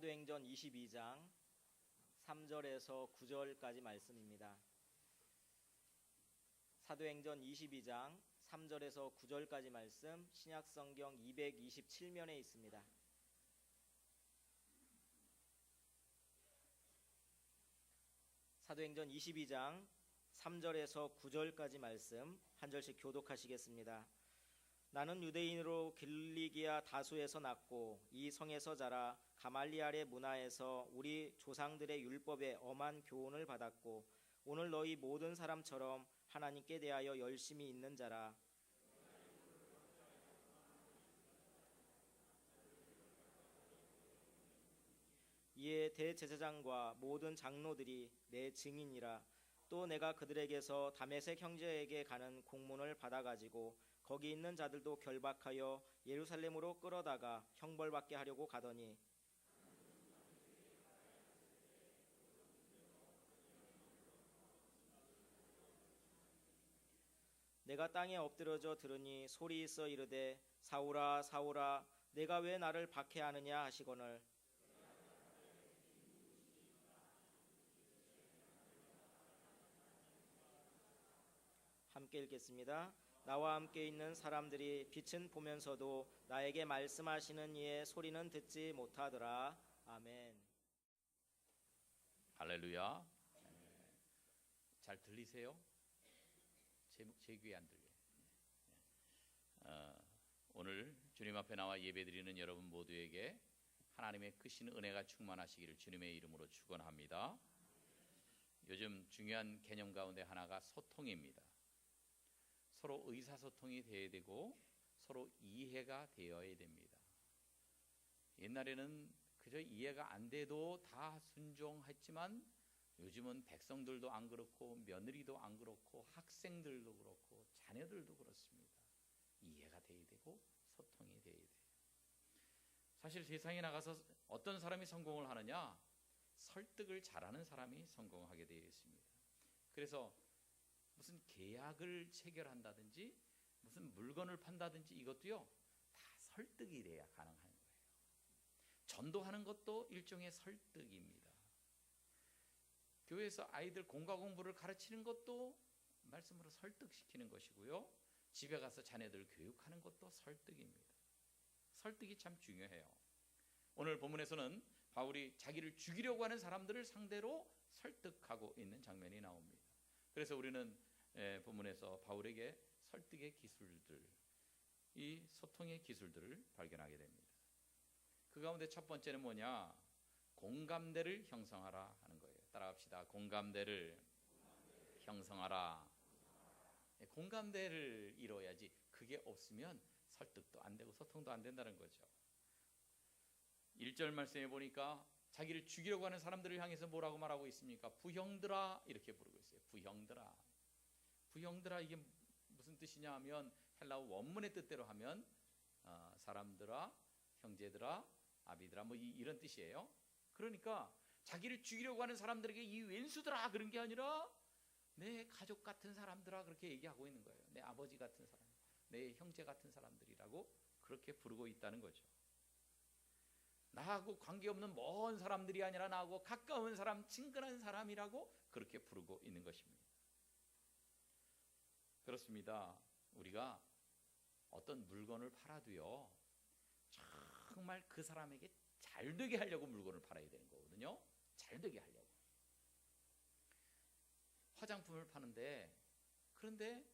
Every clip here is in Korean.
사도행전 22장 3절에서 9절까지 말씀입니다. 사도행전 22장 3절에서 9절까지 말씀, 신약성경 227면에 있습니다. 사도행전 22장 3절에서 9절까지 말씀 한 절씩 교독하시겠습니다. 나는 유대인으로 길리기아 다소에서 났고 이 성에서 자라 가말리알의 문화에서 우리 조상들의 율법에 엄한 교훈을 받았고 오늘 너희 모든 사람처럼 하나님께 대하여 열심히 있는 자라. 이에 대제사장과 모든 장로들이 내 증인이라. 또 내가 그들에게서 다메섹 형제에게 가는 공문을 받아가지고 거기 있는 자들도 결박하여 예루살렘으로 끌어다가 형벌받게 하려고 가더니 내가 땅에 엎드러져 들으니 소리 있어 이르되 사울아 사울아 내가 왜 나를 박해하느냐 하시거늘 함께 읽겠습니다. 나와 함께 있는 사람들이 빛은 보면서도 나에게 말씀하시는 이의 소리는 듣지 못하더라. 아멘. 할렐루야. 잘 들리세요? 제 귀에 안 들려요. 오늘 주님 앞에 나와 예배드리는 여러분 모두에게 하나님의 크신 은혜가 충만하시기를 주님의 이름으로 축원합니다. 요즘 중요한 개념 가운데 하나가 소통입니다. 서로 의사소통이 되어야 되고 서로 이해가 되어야 됩니다. 옛날에는 그저 이해가 안 돼도 다 순종했지만 요즘은 백성들도 안 그렇고 며느리도 안 그렇고 학생들도 그렇고 자녀들도 그렇습니다. 이해가 돼야 되고 소통이 돼야 돼요. 사실 세상에 나가서 어떤 사람이 성공을 하느냐? 설득을 잘하는 사람이 성공하게 되어 있습니다. 그래서 무슨 계약을 체결한다든지 무슨 물건을 판다든지 이것도요 다 설득이 돼야 가능한 거예요. 전도하는 것도 일종의 설득입니다. 교회에서 아이들 공과 공부를 가르치는 것도 말씀으로 설득시키는 것이고요, 집에 가서 자녀들 교육하는 것도 설득입니다. 설득이 참 중요해요. 오늘 본문에서는 바울이 자기를 죽이려고 하는 사람들을 상대로 설득하고 있는 장면이 나옵니다. 그래서 우리는 본문에서 바울에게 설득의 기술들, 이 소통의 기술들을 발견하게 됩니다. 그 가운데 첫 번째는 뭐냐? 공감대를 형성하라 하는 거예요. 따라합시다. 공감대를 형성하라. 공감대를 이뤄야지 그게 없으면 설득도 안 되고 소통도 안 된다는 거죠. 1절 말씀에 보니까 자기를 죽이려고 하는 사람들을 향해서 뭐라고 말하고 있습니까? 부형들아 이렇게 부르고 있어요. 부형들아. 부형들아 이게 무슨 뜻이냐 하면 헬라어 원문의 뜻대로 하면 사람들아, 형제들아, 아비들아 뭐 이런 뜻이에요. 그러니까 자기를 죽이려고 하는 사람들에게 이 왼수들아 그런 게 아니라 내 가족 같은 사람들아 그렇게 얘기하고 있는 거예요. 내 아버지 같은 사람, 내 형제 같은 사람들이라고 그렇게 부르고 있다는 거죠. 나하고 관계없는 먼 사람들이 아니라 나하고 가까운 사람, 친근한 사람이라고 그렇게 부르고 있는 것입니다. 그렇습니다. 우리가 어떤 물건을 팔아도요 정말 그 사람에게 잘 되게 하려고 물건을 팔아야 되는 거거든요. 잘 되게 하려고. 화장품을 파는데 그런데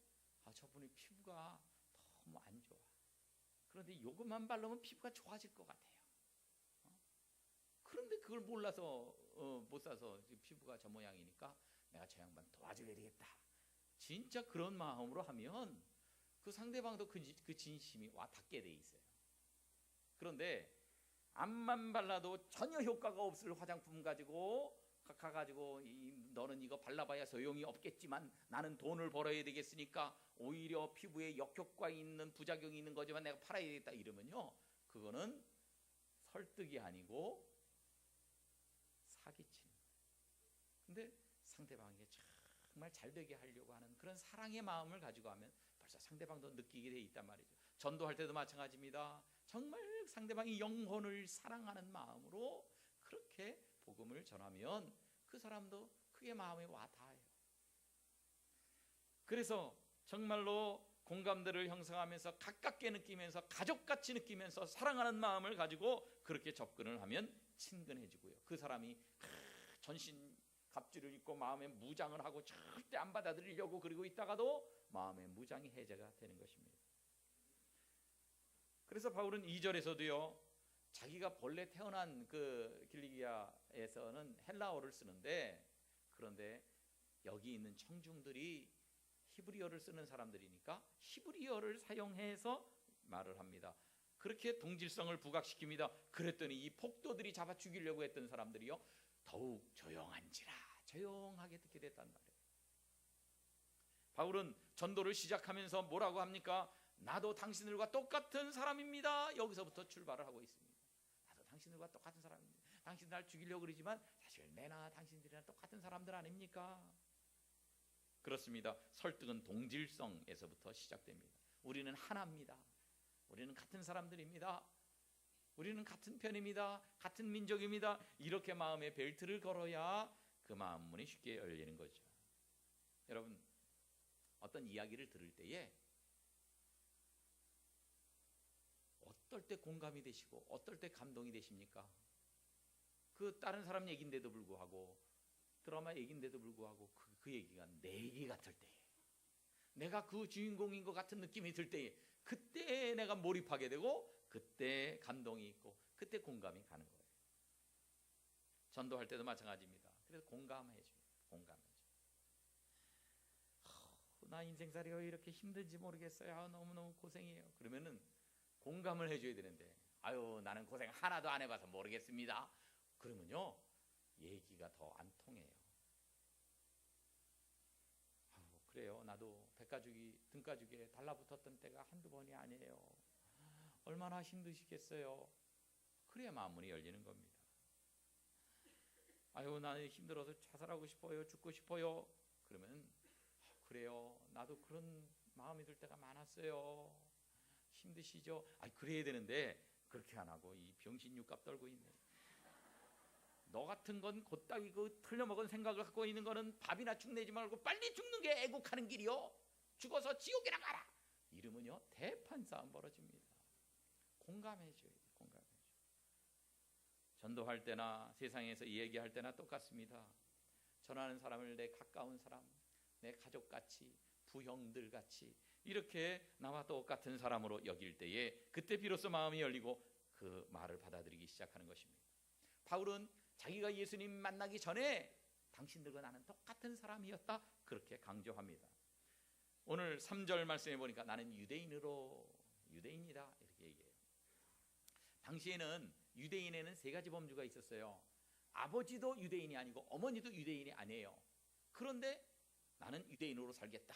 저분이 피부가 너무 안 좋아. 그런데 이것만 바르면 피부가 좋아질 것 같아요. 그런데 그걸 몰라서 못 사서 피부가 저 모양이니까 내가 저 양반 도와줘야 되겠다. 진짜 그런 마음으로 하면 그 상대방도 그 진심이 와 닿게 돼 있어요. 그런데 앞만 발라도 전혀 효과가 없을 화장품 가지고 가가지고 너는 이거 발라봐야 소용이 없겠지만 나는 돈을 벌어야 되겠으니까 오히려 피부에 역효과 있는 부작용이 있는 거지만 내가 팔아야 되겠다 이러면요 그거는 설득이 아니고 사기치는 거예요. 근데 상대방에게 정말 잘 되게 하려고 하는 그런 사랑의 마음을 가지고 하면 벌써 상대방도 느끼게 돼 있단 말이죠. 전도할 때도 마찬가지입니다. 정말 상대방이 영혼을 사랑하는 마음으로 그렇게 복음을 전하면 그 사람도 크게 마음에 와 닿아요. 그래서 정말로 공감대를 형성하면서 가깝게 느끼면서 가족같이 느끼면서 사랑하는 마음을 가지고 그렇게 접근을 하면 친근해지고요. 그 사람이 전신 갑주를 입고 마음에 무장을 하고 절대 안 받아들이려고 그러고 있다가도 마음의 무장이 해제가 되는 것입니다. 그래서 바울은 2절에서도요, 자기가 본래 태어난 그 길리기아에서는 헬라어를 쓰는데, 그런데 여기 있는 청중들이 히브리어를 쓰는 사람들이니까 히브리어를 사용해서 말을 합니다. 그렇게 동질성을 부각시킵니다. 그랬더니 이 폭도들이 잡아 죽이려고 했던 사람들이요, 더욱 조용한지라 조용하게 듣게 됐단 말이에요. 바울은 전도를 시작하면서 뭐라고 합니까? 나도 당신들과 똑같은 사람입니다. 여기서부터 출발을 하고 있습니다. 나도 당신들과 똑같은 사람입니다. 당신들 날 죽이려고 그러지만 사실 내나 당신들이랑 똑같은 사람들 아닙니까? 그렇습니다. 설득은 동질성에서부터 시작됩니다. 우리는 하나입니다. 우리는 같은 사람들입니다. 우리는 같은 편입니다. 같은 민족입니다. 이렇게 마음의 벨트를 걸어야 그 마음 문이 쉽게 열리는 거죠. 여러분, 어떤 이야기를 들을 때에 어떨 때 공감이 되시고 어떨 때 감동이 되십니까? 그 다른 사람 얘기인데도 불구하고, 드라마 얘기인데도 불구하고 그 얘기가 내 얘기 같을 때에, 내가 그 주인공인 것 같은 느낌이 들 때에, 그때 내가 몰입하게 되고 그때 감동이 있고 그때 공감이 가는 거예요. 전도할 때도 마찬가지입니다. 그래서 공감해줘요. 공감해줘요. 나 인생살이가 왜 이렇게 힘든지 모르겠어요. 너무너무 고생해요. 그러면은 공감을 해줘야 되는데, 아유 나는 고생 하나도 안 해봐서 모르겠습니다. 그러면요 얘기가 더 안 통해요. 그래요. 나도 백가죽이 등가죽에 달라붙었던 때가 한두 번이 아니에요. 얼마나 힘드시겠어요. 그래야 마음문이 열리는 겁니다. 아유 나는 힘들어서 자살하고 싶어요. 죽고 싶어요. 그러면 그래요. 나도 그런 마음이 들 때가 많았어요. 힘드시죠? 그래야 되는데 그렇게 안 하고 이 병신 육갑 떨고 있네. 너 같은 건 곧다기 그 틀려먹은 생각을 갖고 있는 거는 밥이나 죽 내지 말고 빨리 죽는 게 애국하는 길이요. 죽어서 지옥이나 가라. 이러면요 대판 싸움 벌어집니다. 공감해줘야 돼. 공감해줘. 전도할 때나 세상에서 이야기할 때나 똑같습니다. 전하는 사람을 내 가까운 사람, 내 가족같이, 부형들같이 이렇게 나와 똑같은 사람으로 여길 때에 그때 비로소 마음이 열리고 그 말을 받아들이기 시작하는 것입니다. 바울은 자기가 예수님 만나기 전에 당신들과 나는 똑같은 사람이었다 그렇게 강조합니다. 오늘 3절 말씀해 보니까 나는 유대인이다 이렇게 얘기해요. 당시에는 유대인에는 3가지 범주가 있었어요. 아버지도 유대인이 아니고 어머니도 유대인이 아니에요. 그런데 나는 유대인으로 살겠다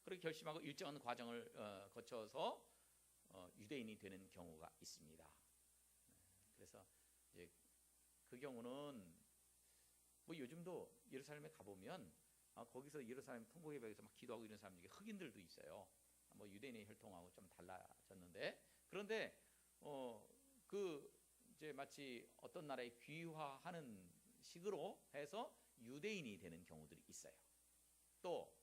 그렇게 결심하고 일정한 과정을 거쳐서 유대인이 되는 경우가 있습니다. 그래서 이제 그 경우는 뭐 요즘도 예루살렘에 가보면 거기서 예루살렘 통곡의 벽에서 막 기도하고 이런 사람 중에 흑인들도 있어요. 뭐 유대인의 혈통하고 좀 달라졌는데, 그런데 그 이제 마치 어떤 나라에 귀화하는 식으로 해서 유대인이 되는 경우들이 있어요. 또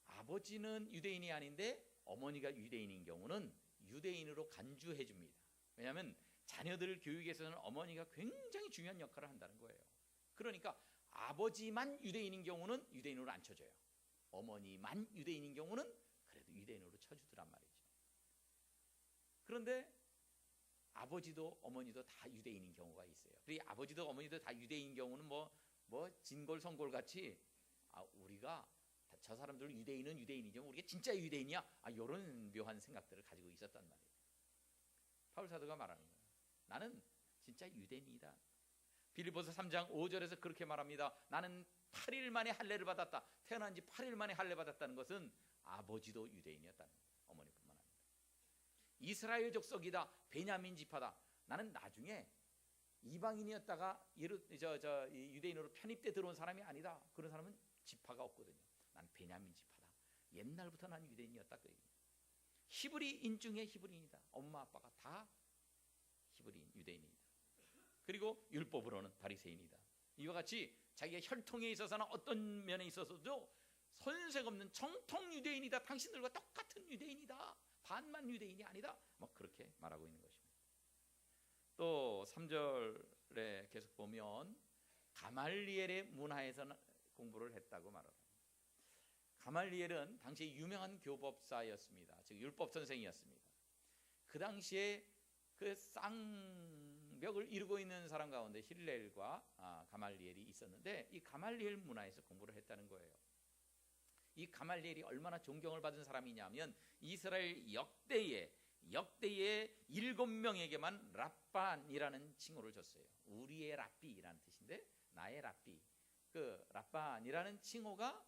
아버지는 유대인이 아닌데 어머니가 유대인인 경우는 유대인으로 간주해 줍니다. 왜냐하면 자녀들 교육에서는 어머니가 굉장히 중요한 역할을 한다는 거예요. 그러니까 아버지만 유대인인 경우는 유대인으로 안 쳐줘요. 어머니만 유대인인 경우는 그래도 유대인으로 쳐주더란 말이죠. 그런데 아버지도 어머니도 다 유대인인 경우가 있어요. 그리고 아버지도 어머니도 다 유대인인 경우는 뭐 진골성골 같이 우리가 저 사람들 유대인은 유대인이죠. 우리가 진짜 유대인이야. 이런 묘한 생각들을 가지고 있었단 말이에요. 바울 사도가 말하는 거예요. 나는 진짜 유대인이다. 빌립보서 3장 5절에서 그렇게 말합니다. 나는 8일 만에 할례를 받았다. 태어난 지 8일 만에 할례 받았다는 것은 아버지도 유대인이었다는 거예요. 어머니뿐만 아니라. 이스라엘 족속이다. 베냐민 지파다. 나는 나중에 이방인이었다가 유대인으로 편입돼 들어온 사람이 아니다. 그런 사람은 지파가 없거든요. 난 베냐민 지파다. 옛날부터 난 유대인이었다. 그 얘기입니다. 히브리인 중에 히브리인이다. 엄마 아빠가 다 히브리인 유대인이다. 그리고 율법으로는 바리새인이다. 이와 같이 자기가 혈통에 있어서나 어떤 면에 있어서도 손색 없는 정통 유대인이다. 당신들과 똑같은 유대인이다. 반만 유대인이 아니다. 뭐 그렇게 말하고 있는 것입니다. 또 3절에 계속 보면 가말리엘의 문화에서 공부를 했다고 말합니다. 가말리엘은 당시 유명한 교법사였습니다. 즉 율법 선생이었습니다. 그 당시에 그 쌍벽을 이루고 있는 사람 가운데 힐렐과 가말리엘이 있었는데 이 가말리엘 문화에서 공부를 했다는 거예요. 이 가말리엘이 얼마나 존경을 받은 사람이냐면 이스라엘 역대에 7명에게만 랍반이라는 칭호를 줬어요. 우리의 랍비라는 뜻인데 나의 랍비, 그 랍반이라는 칭호가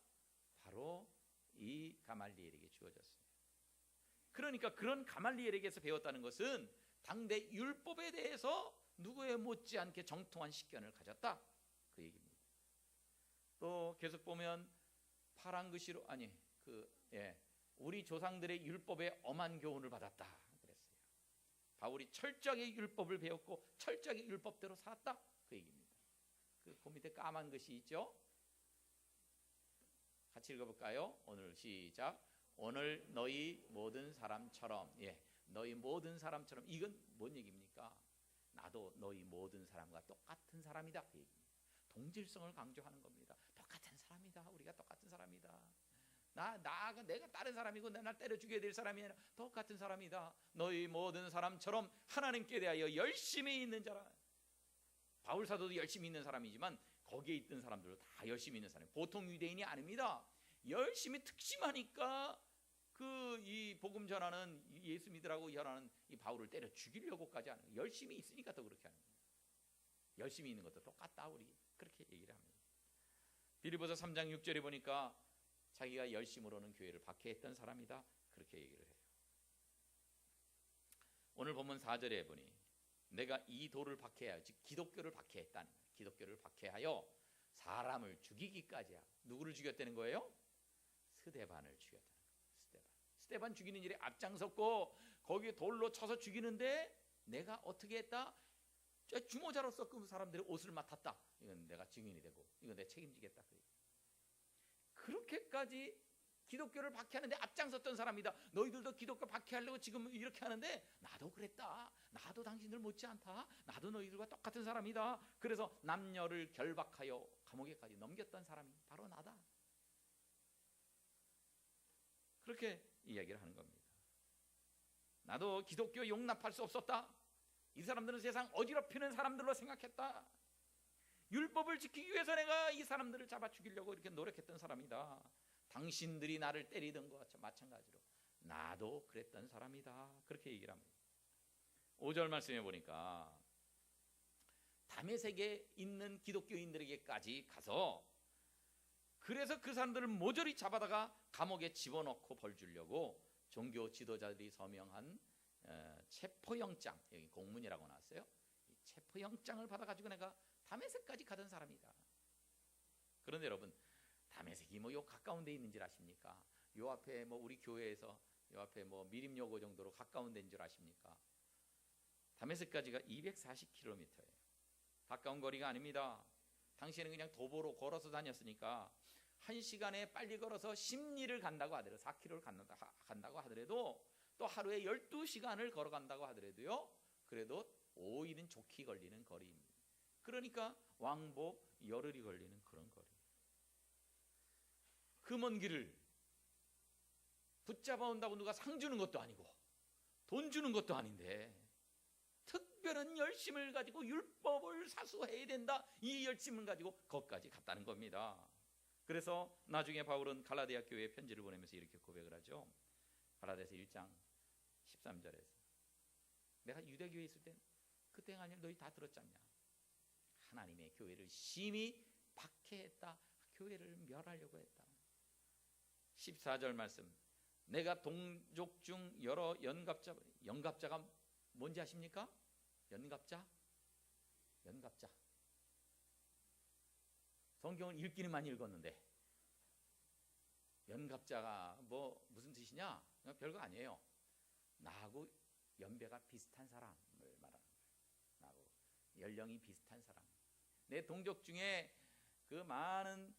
바로 이 가말리엘에게 주어졌어요. 그러니까 그런 가말리엘에게서 배웠다는 것은 당대 율법에 대해서 누구에 못지않게 정통한 식견을 가졌다, 그 얘기입니다. 또 계속 보면 파란 글씨로 우리 조상들의 율법에 엄한 교훈을 받았다 그랬어요. 바울이 철저하게 율법을 배웠고 철저하게 율법대로 살았다, 그 얘기입니다. 그 밑에 까만 글씨 있죠? 같이 읽어볼까요? 오늘 시작. 오늘 너희 모든 사람처럼, 너희 모든 사람처럼. 이건 뭔 얘기입니까? 나도 너희 모든 사람과 똑같은 사람이다, 그 얘기입니다. 동질성을 강조하는 겁니다. 똑같은 사람이다. 우리가 똑같은 사람이다. 내가 다른 사람이고 날 때려 죽여야 될 사람이 아니라 똑같은 사람이다. 너희 모든 사람처럼 하나님께 대하여 열심히 있는 자라. 바울 사도도 열심히 있는 사람이지만 거기에 있던 사람들도 다 열심히 있는 사람이 보통 유대인이 아닙니다. 열심히 특심하니까 이 복음 전하는 예수 믿으라고 전하는 이 바울을 때려 죽이려고까지 하는 거예요. 열심히 있으니까 더 그렇게 하는 거예요. 열심히 있는 것도 똑같다, 우리 그렇게 얘기를 합니다. 빌립보서 3장 6절에 보니까 자기가 열심으로는 교회를 박해했던 사람이다, 그렇게 얘기를 해요. 오늘 본문 4절에 보니 내가 이 도를 박해하여, 즉 기독교를 박해했다는 거예요. 기독교를 박해하여 사람을 죽이기까지 하고. 누구를 죽였다는 거예요? 스데반을 죽였다는 거예요. 스데반 죽이는 일에 앞장섰고 거기에 돌로 쳐서 죽이는데 내가 어떻게 했다? 주모자로서 그 사람들의 옷을 맡았다. 이건 내가 증인이 되고 이건 내가 책임지겠다. 그렇게까지 기독교를 박해하는데 앞장섰던 사람이다. 너희들도 기독교 박해하려고 지금 이렇게 하는데 나도 그랬다. 나도 당신들 못지않다. 나도 너희들과 똑같은 사람이다. 그래서 남녀를 결박하여 감옥에까지 넘겼던 사람이 바로 나다. 그렇게 이야기를 하는 겁니다. 나도 기독교 용납할 수 없었다. 이 사람들은 세상 어지럽히는 사람들로 생각했다. 율법을 지키기 위해서 내가 이 사람들을 잡아 죽이려고 이렇게 노력했던 사람이다. 당신들이 나를 때리던 것과 마찬가지로 나도 그랬던 사람이다. 그렇게 얘기를 합니다. 5절 말씀해 보니까 다메섹에 있는 기독교인들에게까지 가서 그래서 그 사람들을 모조리 잡아다가 감옥에 집어넣고 벌 주려고 종교 지도자들이 서명한 체포영장, 여기 공문이라고 나왔어요. 이 체포영장을 받아가지고 내가 다메섹까지 가던 사람이다. 그런데 여러분, 다메섹이 요 가까운 데 있는 줄 아십니까? 요 앞에 우리 교회에서 요 앞에 미림여고 정도로 가까운 데인 줄 아십니까? 다메섹까지가 240km예요. 가까운 거리가 아닙니다. 당시에는 그냥 도보로 걸어서 다녔으니까 1시간에 빨리 걸어서 10리를 간다고 하더라도 4km를 간다고 하더라도 또 하루에 12시간을 걸어간다고 하더라도요, 그래도 5일은 좋게 걸리는 거리입니다. 그러니까 왕복 열흘이 걸리는 그런 거리. 그 먼 길을 붙잡아 온다고 누가 상 주는 것도 아니고 돈 주는 것도 아닌데 특별한 열심을 가지고 율법을 사수해야 된다, 이 열심을 가지고 거기까지 갔다는 겁니다. 그래서 나중에 바울은 갈라디아 교회에 편지를 보내면서 이렇게 고백을 하죠. 갈라디아서 1장 13절에서 내가 유대교회에 있을 땐 그때 아니면 너희 다 들었잖냐. 하나님의 교회를 심히 박해했다. 교회를 멸하려고 했다. 14절 말씀, 내가 동족 중 여러 연갑자가 뭔지 아십니까? 연갑자. 성경을 읽기는 많이 읽었는데 연갑자가 무슨 뜻이냐? 별거 아니에요. 나하고 연배가 비슷한 사람을 말하는 거예요. 나하고 연령이 비슷한 사람, 내 동족 중에 그 많은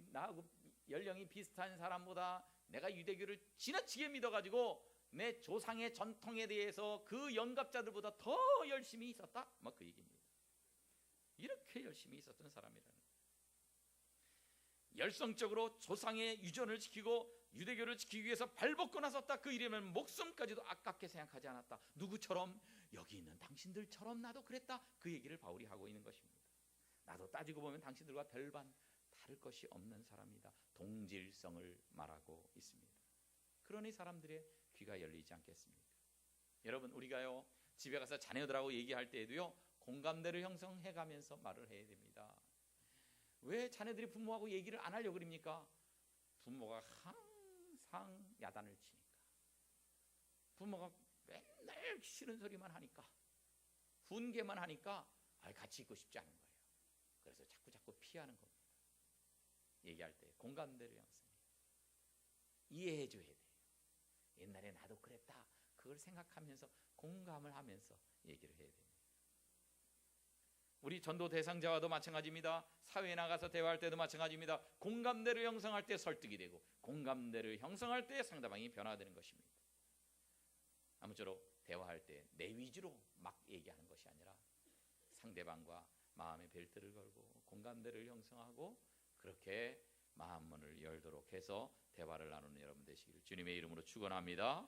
나하고 연령이 비슷한 사람보다 내가 유대교를 지나치게 믿어가지고 내 조상의 전통에 대해서 그 영갑자들보다 더 열심히 있었다, 뭐 그 얘기입니다. 이렇게 열심히 있었던 사람이라는 거예요. 열성적으로 조상의 유전을 지키고 유대교를 지키기 위해서 발벗고 나섰다. 그 일이면 목숨까지도 아깝게 생각하지 않았다. 누구처럼? 여기 있는 당신들처럼 나도 그랬다. 그 얘기를 바울이 하고 있는 것입니다. 나도 따지고 보면 당신들과 별반 다를 것이 없는 사람이다. 동질성을 말하고 있습니다. 그러니 사람들의 귀가 열리지 않겠습니까? 여러분, 우리가요 집에 가서 자녀들하고 얘기할 때에도요 공감대를 형성해가면서 말을 해야 됩니다. 왜 자녀들이 부모하고 얘기를 안 하려고 그럽니까? 부모가 항상 야단을 치니까, 부모가 맨날 싫은 소리만 하니까, 훈계만 하니까 같이 있고 싶지 않은 거예요. 그래서 자꾸 피하는 겁니다. 얘기할 때 공감대를 형성해요. 이해해줘야 돼요. 옛날에 나도 그랬다, 그걸 생각하면서 공감을 하면서 얘기를 해야 됩니다. 우리 전도 대상자와도 마찬가지입니다. 사회에 나가서 대화할 때도 마찬가지입니다. 공감대를 형성할 때 설득이 되고, 공감대를 형성할 때 상대방이 변화되는 것입니다. 아무쪼록 대화할 때 내 위주로 막 얘기하는 것이 아니라 상대방과 마음의 벨트를 걸고 공감대를 형성하고, 그렇게 마음문을 열도록 해서 대화를 나누는 여러분 되시기를 주님의 이름으로 축원합니다.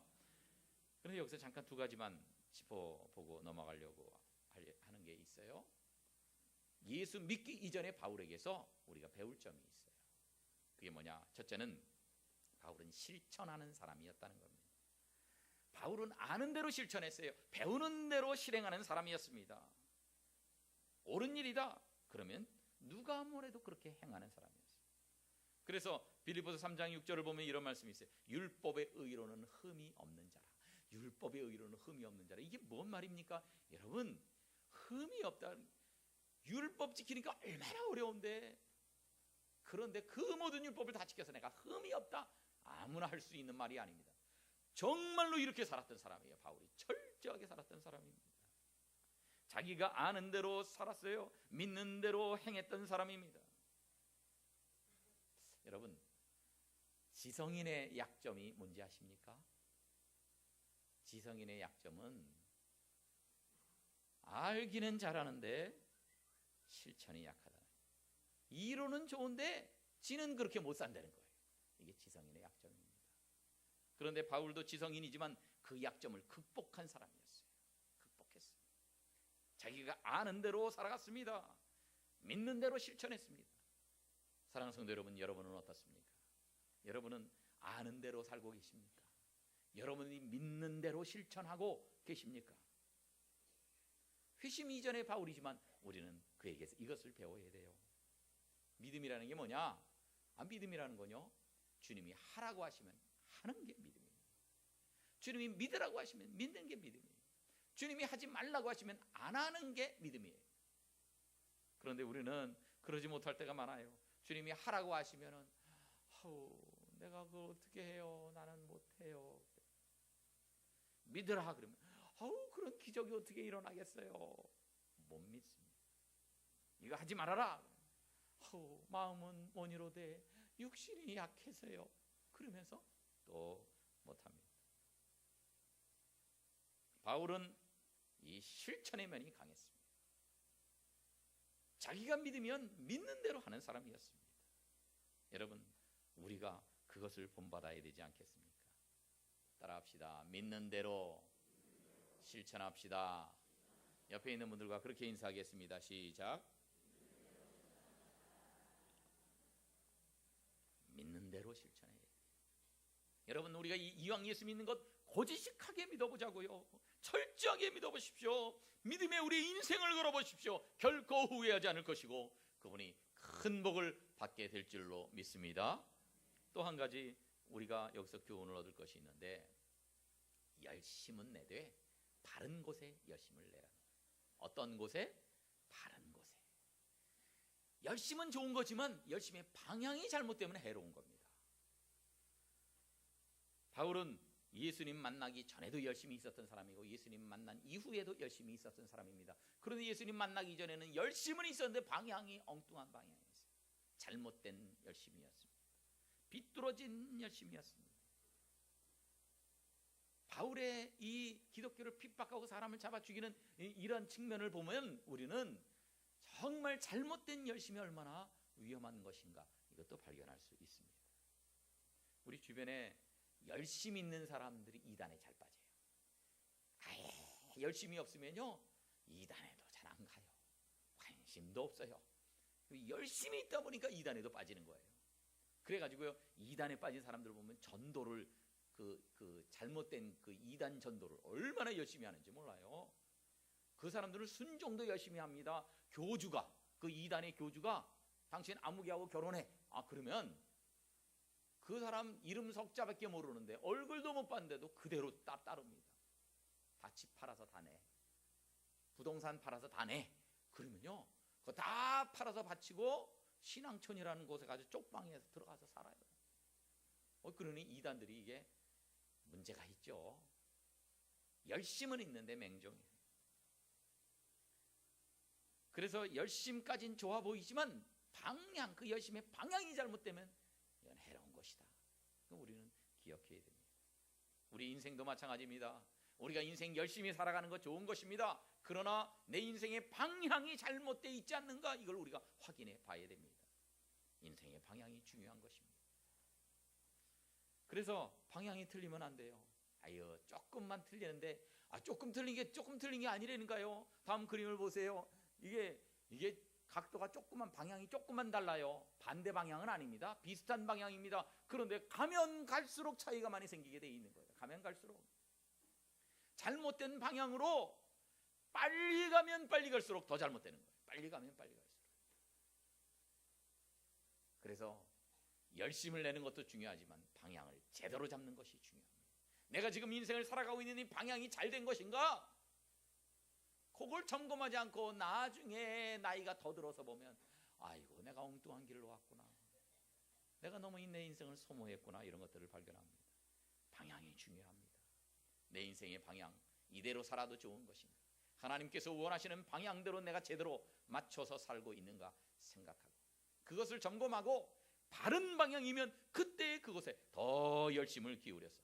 그런데 여기서 잠깐 두 가지만 짚어보고 넘어가려고 하는 게 있어요. 예수 믿기 이전에 바울에게서 우리가 배울 점이 있어요. 그게 뭐냐? 첫째는 바울은 실천하는 사람이었다는 겁니다. 바울은 아는 대로 실천했어요. 배우는 대로 실행하는 사람이었습니다. 옳은 일이다 그러면 누가 뭐래도 그렇게 행하는 사람이었어요. 그래서 빌립보서 3장 6절을 보면 이런 말씀이 있어요. 율법의 의로는 흠이 없는 자라. 율법의 의로는 흠이 없는 자라. 이게 뭔 말입니까? 여러분, 흠이 없다. 율법 지키니까 얼마나 어려운데, 그런데 그 모든 율법을 다 지켜서 내가 흠이 없다, 아무나 할 수 있는 말이 아닙니다. 정말로 이렇게 살았던 사람이에요. 바울이 철저하게 살았던 사람입니다. 자기가 아는 대로 살았어요. 믿는 대로 행했던 사람입니다. 여러분, 지성인의 약점이 뭔지 아십니까? 지성인의 약점은 알기는 잘하는데 실천이 약하다. 이론은 좋은데 지는 그렇게 못 산다는 거예요. 이게 지성인의 약점입니다. 그런데 바울도 지성인이지만 그 약점을 극복한 사람이었어요. 극복했어요. 자기가 아는 대로 살아갔습니다. 믿는 대로 실천했습니다. 사랑하는 성도 여러분, 여러분은 어떻습니까? 여러분은 아는 대로 살고 계십니까? 여러분이 믿는 대로 실천하고 계십니까? 회심 이전의 바울이지만 우리는 그에게서 이것을 배워야 돼요. 믿음이라는 게 뭐냐? 믿음이라는 건요, 주님이 하라고 하시면 하는 게 믿음이에요. 주님이 믿으라고 하시면 믿는 게 믿음이에요. 주님이 하지 말라고 하시면 안 하는 게 믿음이에요. 그런데 우리는 그러지 못할 때가 많아요. 주님이 하라고 하시면은 내가 그걸 어떻게 해요? 나는 못해요. 믿으라 그러면 그런 기적이 어떻게 일어나겠어요? 못 믿습니다. 이거 하지 말아라. 마음은 원이로되 육신이 약해서요. 그러면서 또 못합니다. 바울은 이 실천의 면이 강했습니다. 자기가 믿으면 믿는 대로 하는 사람이었습니다. 여러분, 우리가 그것을 본받아야 되지 않겠습니까? 따라합시다. 믿는 대로 실천합시다. 옆에 있는 분들과 그렇게 인사하겠습니다. 시작. 믿는 대로 실천해야 돼요. 여러분, 우리가 이왕 예수 믿는 것 고지식하게 믿어보자고요. 철저하게 믿어보십시오. 믿음에 우리의 인생을 걸어보십시오. 결코 후회하지 않을 것이고 그분이 큰 복을 받게 될 줄로 믿습니다. 또 한 가지 우리가 여기서 교훈을 얻을 것이 있는데, 열심은 내되 바른 곳에 열심을 내라. 어떤 곳에? 바른 곳에. 열심은 좋은 거지만 열심의 방향이 잘못되면 해로운 겁니다. 바울은 예수님 만나기 전에도 열심히 있었던 사람이고 예수님 만난 이후에도 열심히 있었던 사람입니다. 그런데 예수님 만나기 전에는 열심은 있었는데 방향이 엉뚱한 방향이었어요. 잘못된 열심이었습니다. 비뚤어진 열심이었습니다. 바울의 이 기독교를 핍박하고 사람을 잡아 죽이는 이런 측면을 보면 우리는 정말 잘못된 열심이 얼마나 위험한 것인가 이것도 발견할 수 있습니다. 우리 주변에 열심히 있는 사람들이 이단에 잘 빠져요. 아예 열심이 없으면요 이단에도 잘 안 가요. 관심도 없어요. 열심히 있다 보니까 이단에도 빠지는 거예요. 그래가지고요 이단에 빠진 사람들 보면 전도를 그 잘못된 그 이단 전도를 얼마나 열심히 하는지 몰라요. 그 사람들은 순종도 열심히 합니다. 교주가 그 이단의 교주가 당신 아무개하고 결혼해. 그러면 그 사람 이름 석자밖에 모르는데 얼굴도 못 봤는데도 그대로 따릅니다. 다 집 팔아서 다 내. 부동산 팔아서 다 내. 그러면요 그거 다 팔아서 바치고 신앙촌이라는 곳에 가서 쪽방에 들어가서 살아요. 그러니 이단들이 이게 문제가 있죠. 열심은 있는데 맹종이에요. 그래서 열심까지는 좋아 보이지만 방향, 그 열심의 방향이 잘못되면 이건 해로운 것이다. 그럼 우리는 기억해야 됩니다. 우리 인생도 마찬가지입니다. 우리가 인생 열심히 살아가는 것 좋은 것입니다. 그러나 내 인생의 방향이 잘못되어 있지 않는가 이걸 우리가 확인해 봐야 됩니다. 인생의 방향이 중요한 것입니다. 그래서 방향이 틀리면 안 돼요. 아유 조금만 틀리는데 조금 틀린 게 아니라니까요. 다음 그림을 보세요. 이게 각도가 방향이 조금만 달라요. 반대 방향은 아닙니다. 비슷한 방향입니다. 그런데 가면 갈수록 차이가 많이 생기게 돼 있는 거예요. 가면 갈수록 잘못된 방향으로 빨리 가면 빨리 갈수록 더 잘못되는 거예요. 빨리 가면 빨리 갈수록. 그래서 열심을 내는 것도 중요하지만 방향을 제대로 잡는 것이 중요합니다. 내가 지금 인생을 살아가고 있는 이 방향이 잘 된 것인가? 그걸 점검하지 않고 나중에 나이가 더 들어서 보면 아이고 내가 엉뚱한 길로 왔구나. 내가 너무 내 인생을 소모했구나. 이런 것들을 발견합니다. 방향이 중요합니다. 내 인생의 방향 이대로 살아도 좋은 것인가? 하나님께서 원하시는 방향대로 내가 제대로 맞춰서 살고 있는가 생각하고 그것을 점검하고 바른 방향이면 그때 그것에 더 열심을 기울여서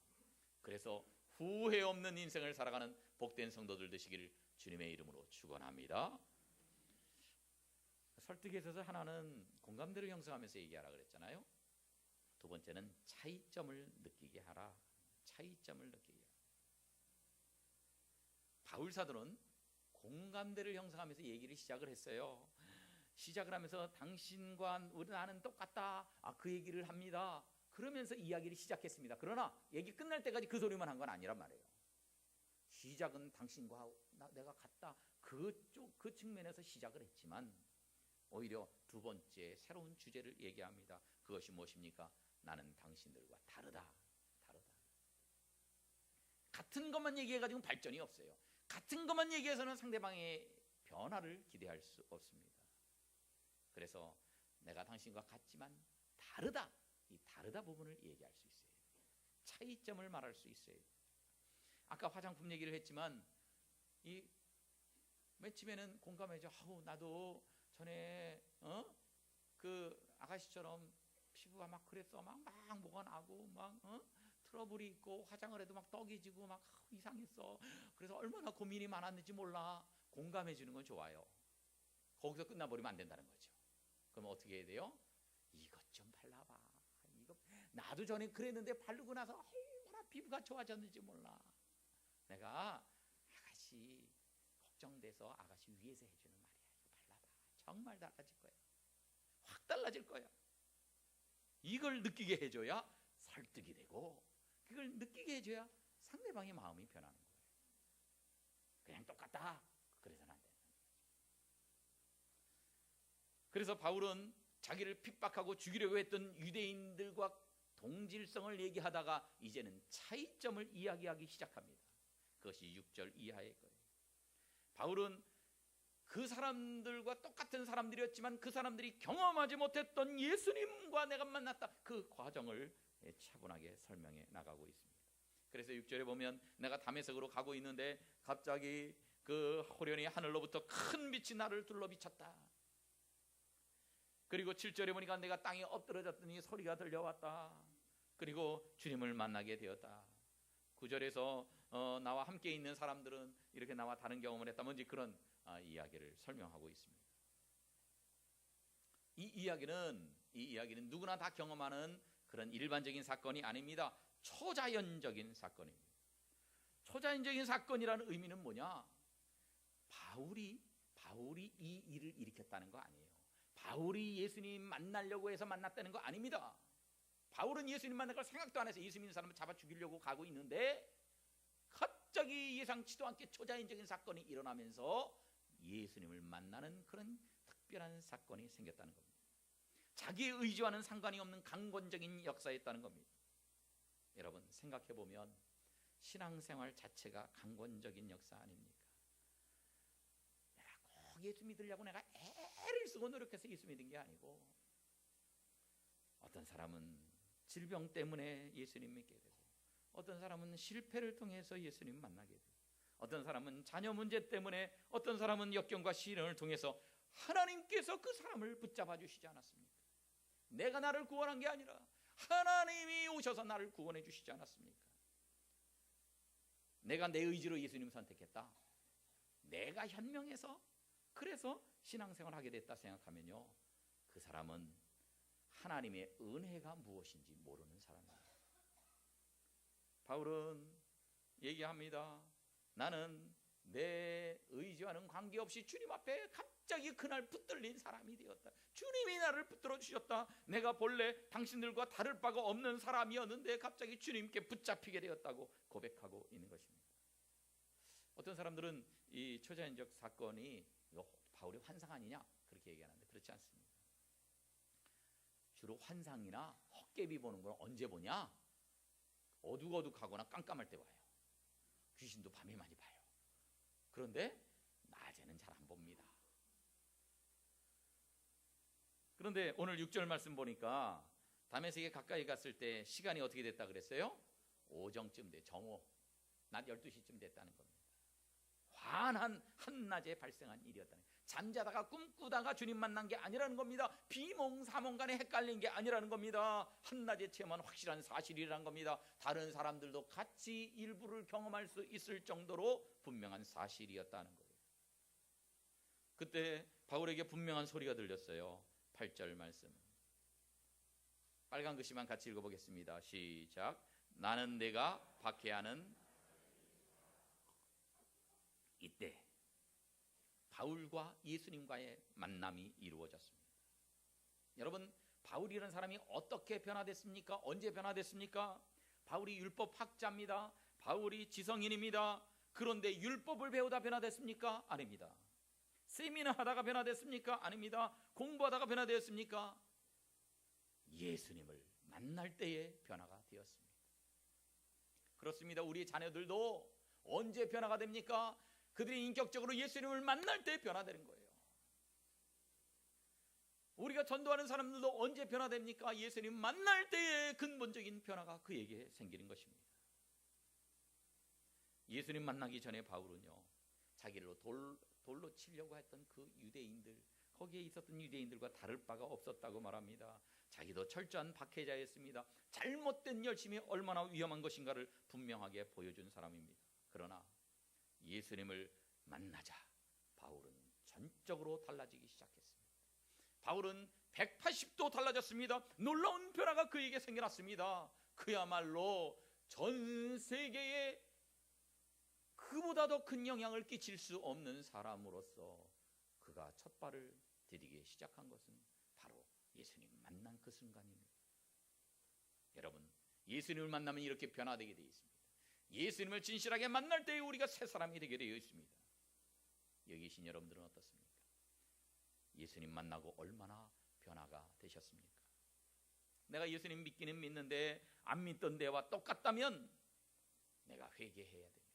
그래서 후회 없는 인생을 살아가는 복된 성도들 되시기를 주님의 이름으로 축원합니다. 설득에 있어서 하나는 공감대를 형성하면서 얘기하라 그랬잖아요. 두 번째는 차이점을 느끼게 하라. 차이점을 느끼게 하라. 바울 사도는 공감대를 형성하면서 얘기를 시작을 했어요. 시작을 하면서 당신과 나는 똑같다. 그 얘기를 합니다. 그러면서 이야기를 시작했습니다. 그러나 얘기 끝날 때까지 그 소리만 한 건 아니란 말이에요. 시작은 당신과 내가 같다. 그 측면에서 시작을 했지만 오히려 두 번째 새로운 주제를 얘기합니다. 그것이 무엇입니까? 나는 당신들과 다르다. 같은 것만 얘기해가지고 발전이 없어요. 같은 것만 얘기해서는 상대방의 변화를 기대할 수 없습니다. 그래서 내가 당신과 같지만 다르다. 이 다르다 부분을 얘기할 수 있어요. 차이점을 말할 수 있어요. 아까 화장품 얘기를 했지만 맨 처음에는 공감해줘. 나도 전에 그 아가씨처럼 피부가 막 그랬어. 막 뭐가 나고 막 트러블이 있고 화장을 해도 막 떡이 지고 막 이상했어. 그래서 얼마나 고민이 많았는지 몰라. 공감해 주는 건 좋아요. 거기서 끝나버리면 안 된다는 거죠. 그럼 어떻게 해야 돼요? 이것 좀 발라봐. 나도 전에 그랬는데 바르고 나서 얼마나 피부가 좋아졌는지 몰라. 내가 아가씨 걱정돼서 아가씨 위해서 해주는 말이야. 이거 발라봐. 정말 달라질 거야. 확 달라질 거야. 이걸 느끼게 해줘야 설득이 되고 그걸 느끼게 해줘야 상대방의 마음이 변하는 거예요. 그냥 똑같다. 그래서는 안 된다. 그래서 바울은 자기를 핍박하고 죽이려고 했던 유대인들과 동질성을 얘기하다가 이제는 차이점을 이야기하기 시작합니다. 그것이 6절 이하의 거예요. 바울은 그 사람들과 똑같은 사람들이었지만 그 사람들이 경험하지 못했던 예수님과 내가 만났다. 그 과정을 차분하게 설명해 나가고 있습니다. 그래서 6절에 보면 내가 다메섹으로 가고 있는데 갑자기 그 호련히 하늘로부터 큰 빛이 나를 둘러 비쳤다. 그리고 7절에 보니까 내가 땅에 엎드러졌더니 소리가 들려왔다. 그리고 주님을 만나게 되었다. 9절에서 나와 함께 있는 사람들은 이렇게 나와 다른 경험을 했다. 뭔지 그런 이야기를 설명하고 있습니다. 이 이야기는 누구나 다 경험하는 그런 일반적인 사건이 아닙니다. 초자연적인 사건입니다. 초자연적인 사건이라는 의미는 뭐냐? 바울이 이 일을 일으켰다는 거 아니에요. 바울이 예수님 만나려고 해서 만났다는 거 아닙니다. 바울은 예수님 만날 걸 생각도 안 해서 예수 믿는 사람을 잡아 죽이려고 가고 있는데 갑자기 예상치도 않게 초자연적인 사건이 일어나면서 예수님을 만나는 그런 특별한 사건이 생겼다는 겁니다. 자기의 의지와는 상관이 없는 강권적인 역사였다는 겁니다. 여러분 생각해보면 신앙생활 자체가 강권적인 역사 아닙니까? 내가 꼭 예수 믿으려고 내가 애를 쓰고 노력해서 예수 믿은 게 아니고, 어떤 사람은 질병 때문에 예수님 믿게 되고, 어떤 사람은 실패를 통해서 예수님 만나게 되고, 어떤 사람은 자녀 문제 때문에, 어떤 사람은 역경과 시련을 통해서 하나님께서 그 사람을 붙잡아 주시지 않았습니까? 내가 나를 구원한 게 아니라 하나님이 오셔서 나를 구원해 주시지 않았습니까? 내가 내 의지로 예수님 선택했다, 내가 현명해서 그래서 신앙생활을 하게 됐다 생각하면요, 그 사람은 하나님의 은혜가 무엇인지 모르는 사람이에요. 바울은 얘기합니다. 나는 내 의지와는 관계없이 주님 앞에 갑자기 그날 붙들린 사람이 되었다. 주님이 나를 붙들어 주셨다. 내가 본래 당신들과 다를 바가 없는 사람이었는데 갑자기 주님께 붙잡히게 되었다고 고백하고 있는 것입니다. 어떤 사람들은 이 초자연적 사건이 이거 바울의 환상 아니냐 그렇게 얘기하는데 그렇지 않습니다. 주로 환상이나 헛개비 보는 걸 언제 보냐? 어둑어둑하거나 깜깜할 때 봐요. 귀신도 밤에 많이 봐요. 그런데 낮에는 잘 안 봅니다. 그런데 오늘 6절 말씀 보니까 다메섹에 가까이 갔을 때 시간이 어떻게 됐다 그랬어요? 오정쯤 돼, 정오, 낮 12시쯤 됐다는 겁니다. 환한 한낮에 발생한 일이었다는 거예요. 잠자다가 꿈꾸다가 주님 만난 게 아니라는 겁니다. 비몽사몽간에 헷갈린 게 아니라는 겁니다. 한낮에 체험한 확실한 사실이라는 겁니다. 다른 사람들도 같이 일부를 경험할 수 있을 정도로 분명한 사실이었다는 거예요. 그때 바울에게 분명한 소리가 들렸어요. 8절 말씀, 빨간 글씨만 같이 읽어보겠습니다. 시작. 나는 내가 박해하는 이때 바울과 예수님과의 만남이 이루어졌습니다. 여러분, 바울이라는 사람이 어떻게 변화됐습니까? 언제 변화됐습니까? 바울이 율법학자입니다. 바울이 지성인입니다. 그런데 율법을 배우다 변화됐습니까? 아닙니다. 세미나 하다가 변화됐습니까? 아닙니다. 공부하다가 변화되었습니까? 예수님을 만날 때에 변화가 되었습니다. 그렇습니다. 우리 자녀들도 언제 변화가 됩니까? 그들이 인격적으로 예수님을 만날 때 변화되는 거예요. 우리가 전도하는 사람들도 언제 변화됩니까? 예수님 만날 때의 근본적인 변화가 그에게 생기는 것입니다. 예수님 만나기 전에 바울은요, 자기를 돌로 치려고 했던 그 유대인들, 거기에 있었던 유대인들과 다를 바가 없었다고 말합니다. 자기도 철저한 박해자였습니다. 잘못된 열심이 얼마나 위험한 것인가를 분명하게 보여준 사람입니다. 그러나 예수님을 만나자 바울은 전적으로 달라지기 시작했습니다. 바울은 180도 달라졌습니다. 놀라운 변화가 그에게 생겨났습니다. 그야말로 전 세계에 그보다 더 큰 영향을 끼칠 수 없는 사람으로서 그가 첫 발을 디디기 시작한 것은 바로 예수님 만난 그 순간입니다. 여러분, 예수님을 만나면 이렇게 변화되게 되어 있습니다. 예수님을 진실하게 만날 때에 우리가 새 사람이 되게 되어 있습니다. 여기 계신 여러분들은 어떻습니까? 예수님 만나고 얼마나 변화가 되셨습니까? 내가 예수님 믿기는 믿는데 안 믿던 데와 똑같다면 내가 회개해야 됩니다.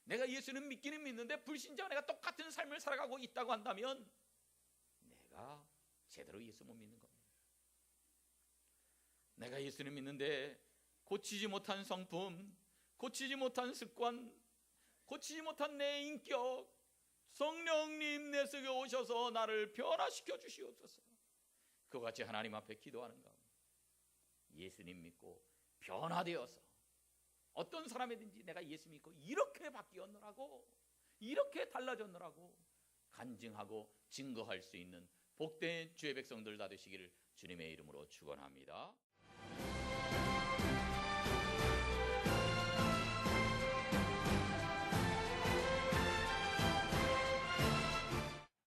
내가 예수님 믿기는 믿는데 불신자와 내가 똑같은 삶을 살아가고 있다고 한다면 내가 제대로 예수 못 믿는 겁니다. 내가 예수님 믿는데 고치지 못한 성품, 고치지 못한 습관, 고치지 못한 내 인격, 성령님 내 속에 오셔서 나를 변화시켜 주시옵소서. 그와 같이 하나님 앞에 기도하는 가운데 예수님 믿고 변화되어서 어떤 사람이든지 내가 예수 믿고 이렇게 바뀌었노라고, 이렇게 달라졌노라고 간증하고 증거할 수 있는 복된 주의 백성들 다 되시기를 주님의 이름으로 축원합니다.